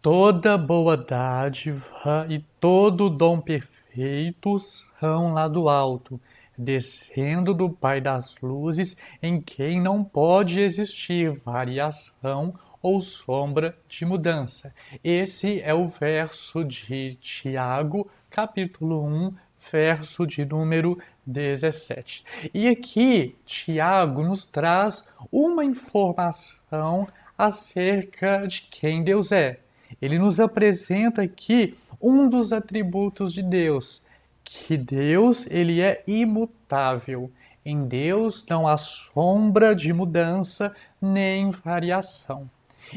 Toda boa dádiva e todo dom perfeito são lá do alto, descendo do Pai das luzes, em quem não pode existir variação ou sombra de mudança. Esse é o verso de Tiago, capítulo 1, verso de número 17. E aqui, Tiago nos traz uma informação acerca de quem Deus é. Ele nos apresenta aqui um dos atributos de Deus, que Deus ele é imutável. Em Deus não há sombra de mudança nem variação.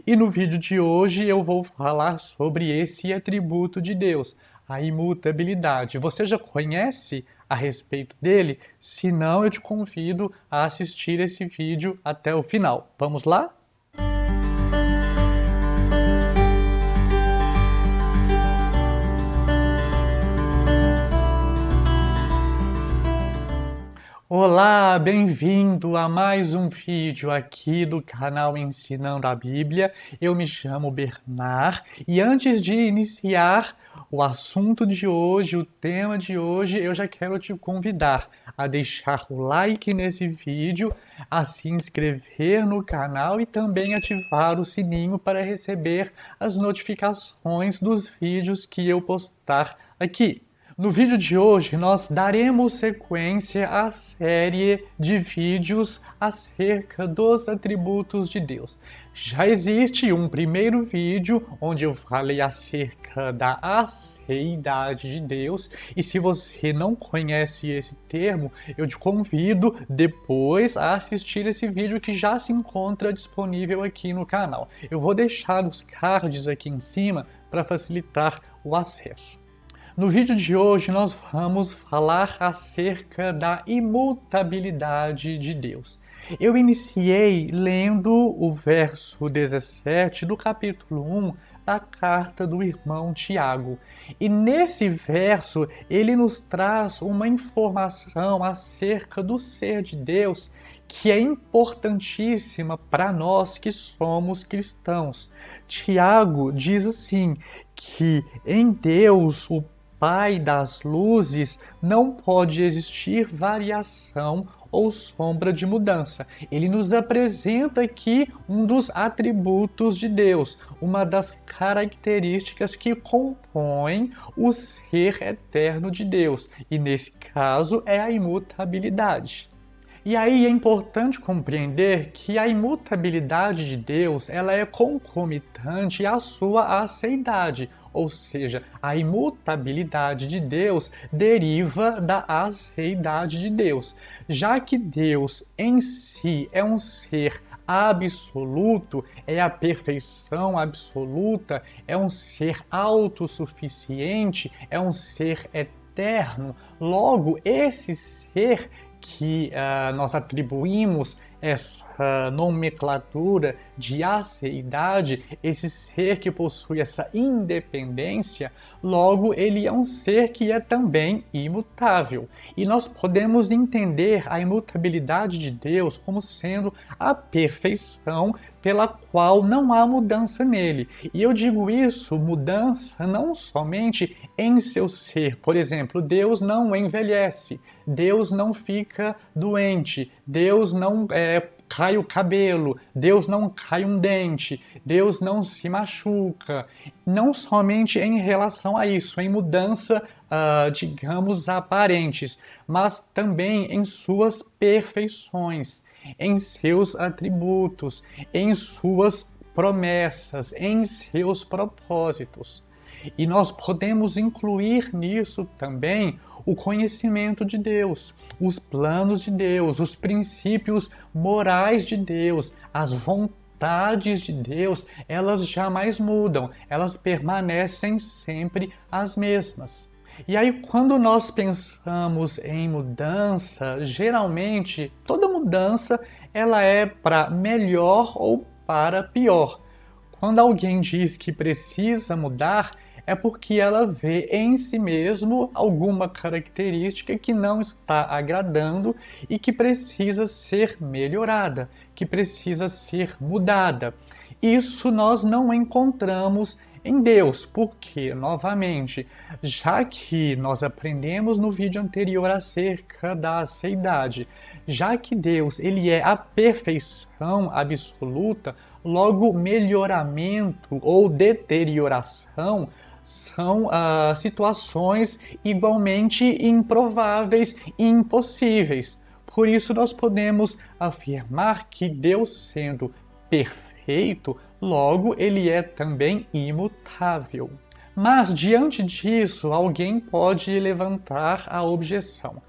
E no vídeo de hoje eu vou falar sobre esse atributo de Deus, a imutabilidade. Você já conhece a respeito dele? Se não, eu te convido a assistir esse vídeo até o final. Vamos lá? Olá, bem-vindo a mais um vídeo aqui do canal Ensinando a Bíblia. Eu me chamo Bernard e antes de iniciar o assunto de hoje, o tema de hoje, eu já quero te convidar a deixar o like nesse vídeo, a se inscrever no canal e também ativar o sininho para receber as notificações dos vídeos que eu postar aqui. No vídeo de hoje, nós daremos sequência à série de vídeos acerca dos atributos de Deus. Já existe um primeiro vídeo onde eu falei acerca da aceidade de Deus, e se você não conhece esse termo, eu te convido depois a assistir esse vídeo que já se encontra disponível aqui no canal. Eu vou deixar os cards aqui em cima para facilitar o acesso. No vídeo de hoje nós vamos falar acerca da imutabilidade de Deus. Eu iniciei lendo o verso 17 do capítulo 1 da carta do irmão Tiago. E nesse verso ele nos traz uma informação acerca do ser de Deus que é importantíssima para nós que somos cristãos. Tiago diz assim, que em Deus, o Pai das luzes, não pode existir variação ou sombra de mudança. Ele nos apresenta aqui um dos atributos de Deus, uma das características que compõem o ser eterno de Deus, e nesse caso é a imutabilidade. E aí é importante compreender que a imutabilidade de Deus ela é concomitante à sua aceidade, ou seja, a imutabilidade de Deus deriva da aceidade de Deus. Já que Deus em si é um ser absoluto, é a perfeição absoluta, é um ser autossuficiente, é um ser eterno, logo esse ser que nós atribuímos essa nomenclatura de aceidade, esse ser que possui essa independência, logo ele é um ser que é também imutável. E nós podemos entender a imutabilidade de Deus como sendo a perfeição pela qual não há mudança nele. E eu digo isso, mudança não somente em seu ser. Por exemplo, Deus não envelhece, Deus não fica doente, Deus não cai o cabelo, Deus não cai um dente, Deus não se machuca. Não somente em relação a isso, em mudança, digamos, aparentes, mas também em suas perfeições, em seus atributos, em suas promessas, em seus propósitos. E nós podemos incluir nisso também o conhecimento de Deus, os planos de Deus, os princípios morais de Deus, as vontades de Deus, elas jamais mudam, elas permanecem sempre as mesmas. E aí, quando nós pensamos em mudança, geralmente toda mudança ela é para melhor ou para pior. Quando alguém diz que precisa mudar, é porque ela vê em si mesmo alguma característica que não está agradando e que precisa ser melhorada, que precisa ser mudada. Isso nós não encontramos em Deus. Porque, novamente, já que nós aprendemos no vídeo anterior acerca da seidade, já que Deus ele é a perfeição absoluta, logo melhoramento ou deterioração são situações igualmente improváveis e impossíveis. Por isso nós podemos afirmar que Deus, sendo perfeito, logo ele é também imutável. Mas diante disso, alguém pode levantar a objeção: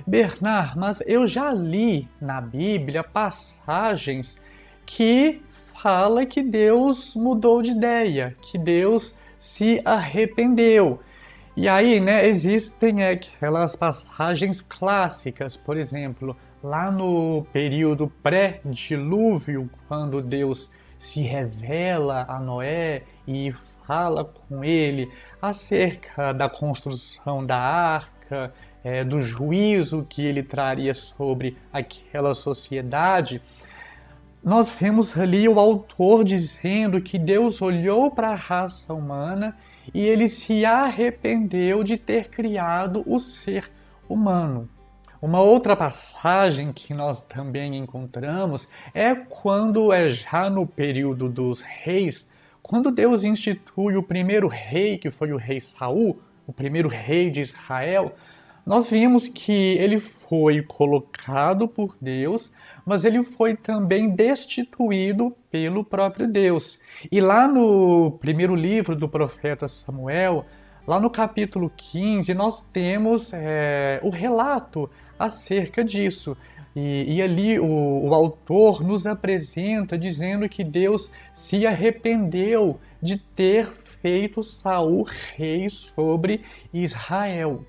Bernard, mas eu já li na Bíblia passagens que fala que Deus mudou de ideia, que Deus se arrependeu. E aí, né, existem aquelas passagens clássicas, por exemplo, lá no período pré-dilúvio, quando Deus se revela a Noé e fala com ele acerca da construção da arca, do juízo que ele traria sobre aquela sociedade. Nós vemos ali o autor dizendo que Deus olhou para a raça humana e ele se arrependeu de ter criado o ser humano. Uma outra passagem que nós também encontramos é quando já no período dos reis, quando Deus institui o primeiro rei, que foi o rei Saul, o primeiro rei de Israel. Nós vimos que ele foi colocado por Deus, mas ele foi também destituído pelo próprio Deus. E lá no primeiro livro do profeta Samuel, lá no capítulo 15, nós temos o relato acerca disso. E ali o autor nos apresenta dizendo que Deus se arrependeu de ter feito Saul rei sobre Israel.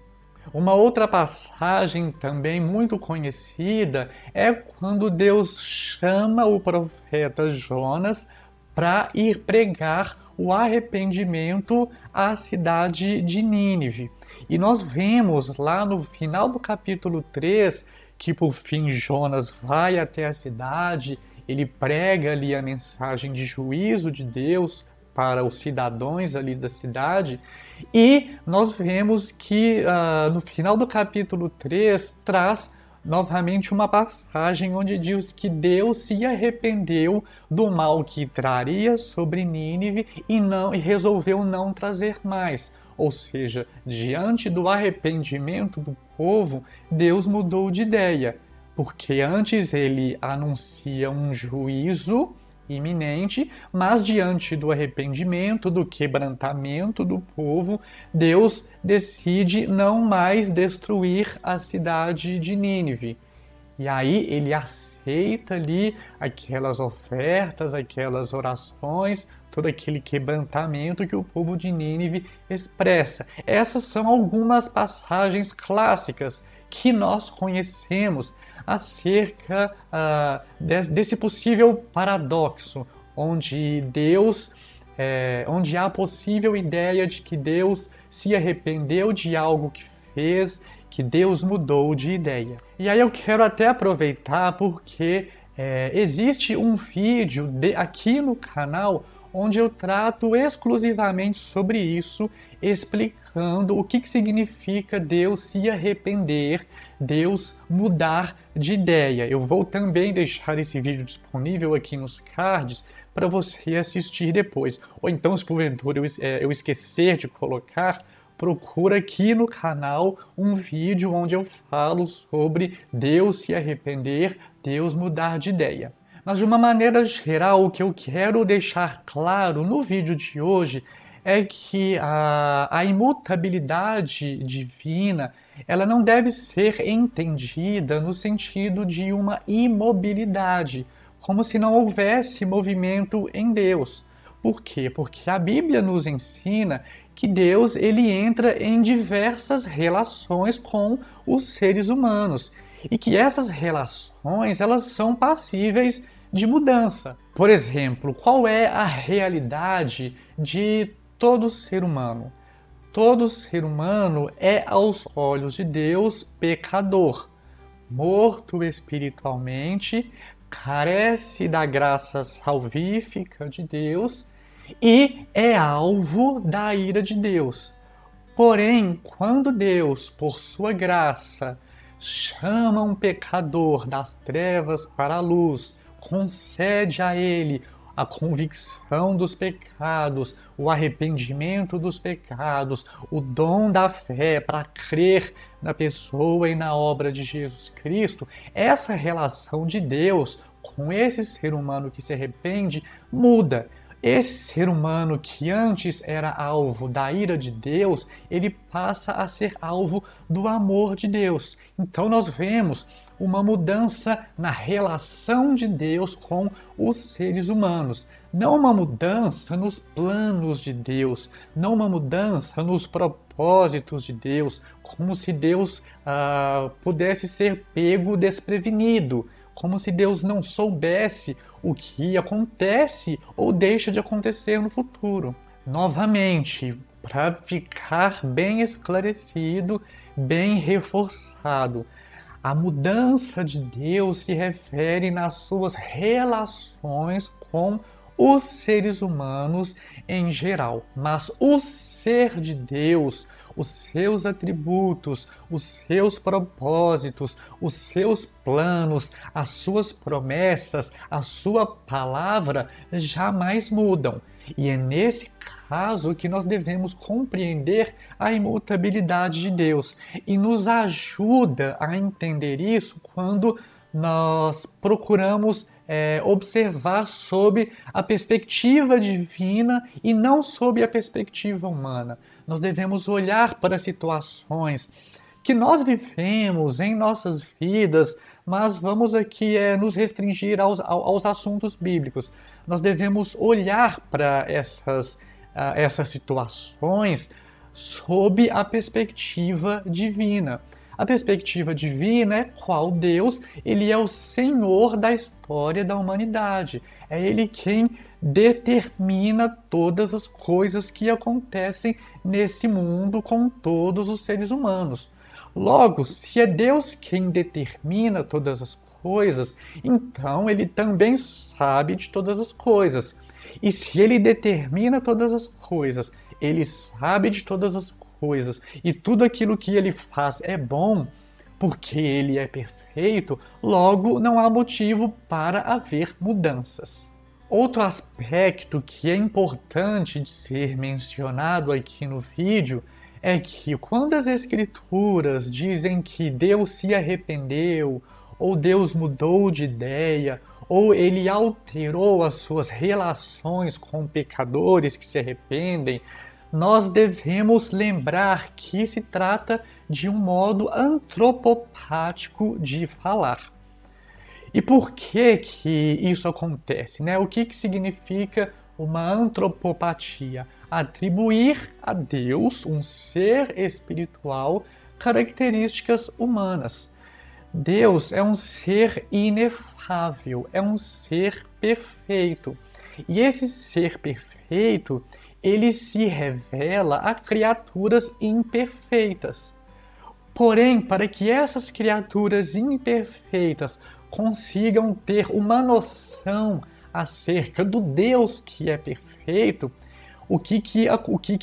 Uma outra passagem também muito conhecida é quando Deus chama o profeta Jonas para ir pregar o arrependimento à cidade de Nínive. E nós vemos lá no final do capítulo 3 que por fim Jonas vai até a cidade, ele prega ali a mensagem de juízo de Deus para os cidadãos ali da cidade, e nós vemos que no final do capítulo 3 traz novamente uma passagem onde diz que Deus se arrependeu do mal que traria sobre Nínive e resolveu não trazer mais. Ou seja, diante do arrependimento do povo, Deus mudou de ideia, porque antes ele anuncia um juízo iminente, mas diante do arrependimento, do quebrantamento do povo, Deus decide não mais destruir a cidade de Nínive. E aí ele aceita ali aquelas ofertas, aquelas orações, todo aquele quebrantamento que o povo de Nínive expressa. Essas são algumas passagens clássicas que nós conhecemos acerca desse possível paradoxo, onde onde há a possível ideia de que Deus se arrependeu de algo que fez, que Deus mudou de ideia. E aí eu quero até aproveitar porque existe um vídeo aqui no canal onde eu trato exclusivamente sobre isso, explicando o que significa Deus se arrepender, Deus mudar de ideia. Eu vou também deixar esse vídeo disponível aqui nos cards para você assistir depois. Ou então, se porventura eu esquecer de colocar, procura aqui no canal um vídeo onde eu falo sobre Deus se arrepender, Deus mudar de ideia. Mas de uma maneira geral, o que eu quero deixar claro no vídeo de hoje é que a imutabilidade divina ela não deve ser entendida no sentido de uma imobilidade, como se não houvesse movimento em Deus. Por quê? Porque a Bíblia nos ensina que Deus ele entra em diversas relações com os seres humanos e que essas relações elas são passíveis de mudança. Por exemplo, qual é a realidade de todo ser humano? Todo ser humano é, aos olhos de Deus, pecador, morto espiritualmente, carece da graça salvífica de Deus e é alvo da ira de Deus. Porém, quando Deus, por sua graça, chama um pecador das trevas para a luz, concede a ele a convicção dos pecados, o arrependimento dos pecados, o dom da fé para crer na pessoa e na obra de Jesus Cristo, essa relação de Deus com esse ser humano que se arrepende muda. Esse ser humano que antes era alvo da ira de Deus, ele passa a ser alvo do amor de Deus. Então nós vemos uma mudança na relação de Deus com os seres humanos. Não uma mudança nos planos de Deus, não uma mudança nos propósitos de Deus, como se Deus pudesse ser pego desprevenido, como se Deus não soubesse o que acontece ou deixa de acontecer no futuro. Novamente, para ficar bem esclarecido, bem reforçado, a mudança de Deus se refere nas suas relações com os seres humanos em geral, mas o ser de Deus, os seus atributos, os seus propósitos, os seus planos, as suas promessas, a sua palavra jamais mudam. E é nesse caso que nós devemos compreender a imutabilidade de Deus. E nos ajuda a entender isso quando nós procuramos observar sob a perspectiva divina e não sob a perspectiva humana. Nós devemos olhar para situações que nós vivemos em nossas vidas, mas vamos aqui nos restringir aos assuntos bíblicos. Nós devemos olhar para essas situações sob a perspectiva divina. A perspectiva divina é qual Deus, ele é o Senhor da história da humanidade. É ele quem determina todas as coisas que acontecem nesse mundo com todos os seres humanos. Logo, se é Deus quem determina todas as coisas, então ele também sabe de todas as coisas. E se ele determina todas as coisas, ele sabe de todas as coisas, e tudo aquilo que ele faz é bom, porque ele é perfeito, logo não há motivo para haver mudanças. Outro aspecto que é importante de ser mencionado aqui no vídeo é que quando as escrituras dizem que Deus se arrependeu, ou Deus mudou de ideia, ou ele alterou as suas relações com pecadores que se arrependem, nós devemos lembrar que se trata de um modo antropopático de falar. E por que isso acontece, né? O que significa uma antropopatia? Atribuir a Deus, um ser espiritual, características humanas. Deus é um ser inefável, é um ser perfeito. E esse ser perfeito, ele se revela a criaturas imperfeitas. Porém, para que essas criaturas imperfeitas consigam ter uma noção acerca do Deus que é perfeito, o que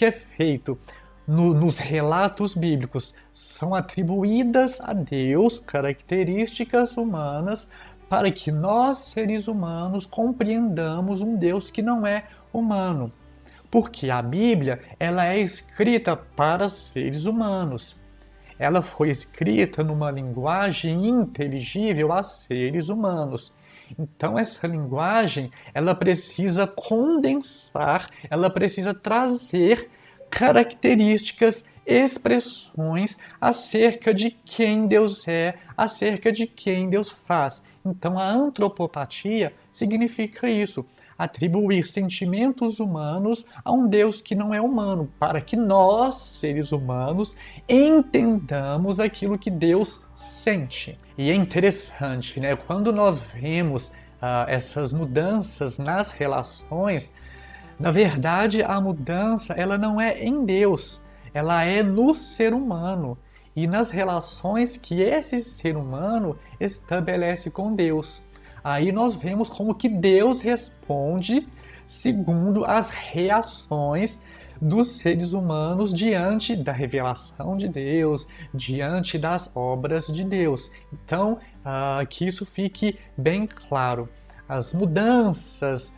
é feito? Nos relatos bíblicos, são atribuídas a Deus características humanas para que nós, seres humanos, compreendamos um Deus que não é humano. Porque a Bíblia, ela é escrita para seres humanos. Ela foi escrita numa linguagem inteligível a seres humanos. Então essa linguagem, ela precisa condensar, ela precisa trazer características, expressões acerca de quem Deus é, acerca de quem Deus faz. Então a antropopatia significa isso, atribuir sentimentos humanos a um Deus que não é humano, para que nós, seres humanos, entendamos aquilo que Deus sente. E é interessante, né? Quando nós vemos essas mudanças nas relações, na verdade a mudança ela não é em Deus, ela é no ser humano e nas relações que esse ser humano estabelece com Deus. Aí nós vemos como que Deus responde segundo as reações dos seres humanos diante da revelação de Deus, diante das obras de Deus. Então, que isso fique bem claro. As mudanças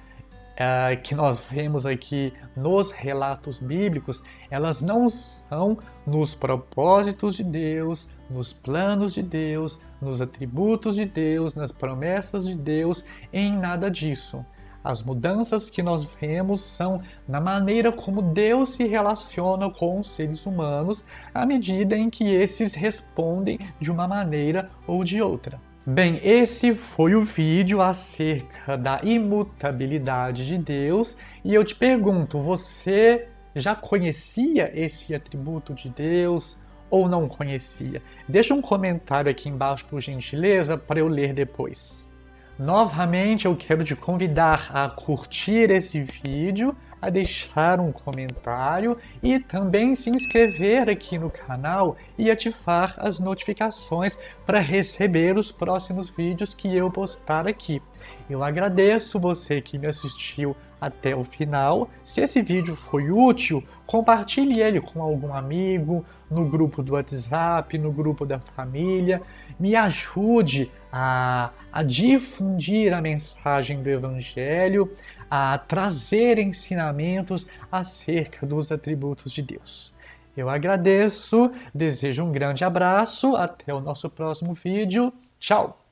que nós vemos aqui nos relatos bíblicos, elas não são nos propósitos de Deus, nos planos de Deus, nos atributos de Deus, nas promessas de Deus, em nada disso. As mudanças que nós vemos são na maneira como Deus se relaciona com os seres humanos, à medida em que esses respondem de uma maneira ou de outra. Bem, esse foi o vídeo acerca da imutabilidade de Deus, e eu te pergunto, você já conhecia esse atributo de Deus ou não conhecia? Deixa um comentário aqui embaixo, por gentileza, para eu ler depois. Novamente, eu quero te convidar a curtir esse vídeo, a deixar um comentário e também se inscrever aqui no canal e ativar as notificações para receber os próximos vídeos que eu postar aqui. Eu agradeço você que me assistiu até o final. Se esse vídeo foi útil, compartilhe ele com algum amigo, no grupo do WhatsApp, no grupo da família. Me ajude a difundir a mensagem do Evangelho, a trazer ensinamentos acerca dos atributos de Deus. Eu agradeço, desejo um grande abraço, até o nosso próximo vídeo. Tchau!